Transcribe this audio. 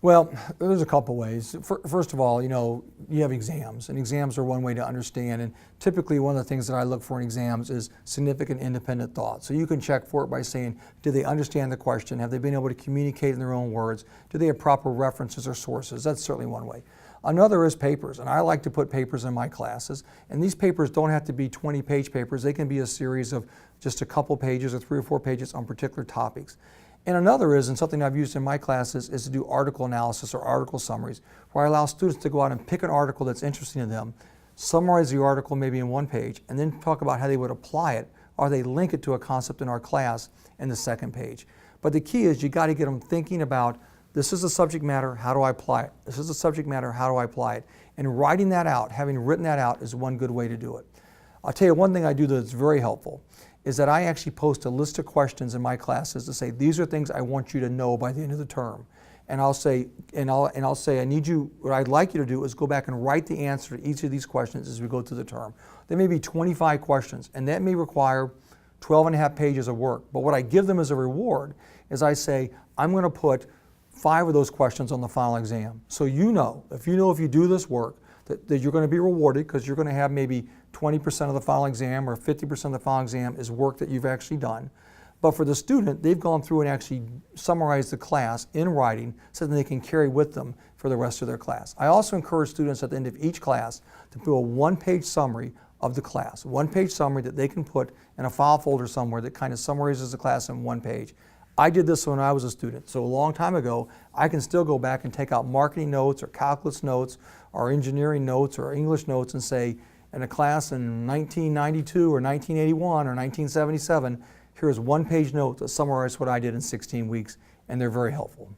Well, there's a couple ways. First of all, you have exams, and exams are one way to understand. And typically, one of the things that I look for in exams is significant independent thought. So you can check for it by saying, do they understand the question? Have they been able to communicate in their own words? Do they have proper references or sources? That's certainly one way. Another is papers, and I like to put papers in my classes. And these papers don't have to be 20-page papers. They can be a series of just a couple pages or 3 or 4 pages on particular topics. And another is, and something I've used in my classes, is to do article analysis or article summaries, where I allow students to go out and pick an article that's interesting to them, summarize the article maybe in 1 page, and then talk about how they would apply it, or they link it to a concept in our class in the 2nd page. But the key is you got to get them thinking about, this is the subject matter, how do I apply it? This is the subject matter, how do I apply it? And writing that out, having written that out, is one good way to do it. I'll tell you one thing I do that's very helpful, is that I actually post a list of questions in my classes to say, these are things I want you to know by the end of the term. And I'll say, what I'd like you to do is go back and write the answer to each of these questions as we go through the term. There may be 25 questions, and that may require 12 and a half pages of work. But what I give them as a reward is I say, I'm going to put 5 of those questions on the final exam. So if you do this work, that you're going to be rewarded, because you're going to have maybe 20% of the final exam or 50% of the final exam is work that you've actually done. But for the student, they've gone through and actually summarized the class in writing so that they can carry with them for the rest of their class. I also encourage students at the end of each class to do a 1-page summary of the class, 1-page summary that they can put in a file folder somewhere that kind of summarizes the class in 1 page. I did this when I was a student, so a long time ago. I can still go back and take out marketing notes or calculus notes or engineering notes or English notes and say, in a class in 1992 or 1981 or 1977, here's 1-page note that summarizes what I did in 16 weeks, and they're very helpful.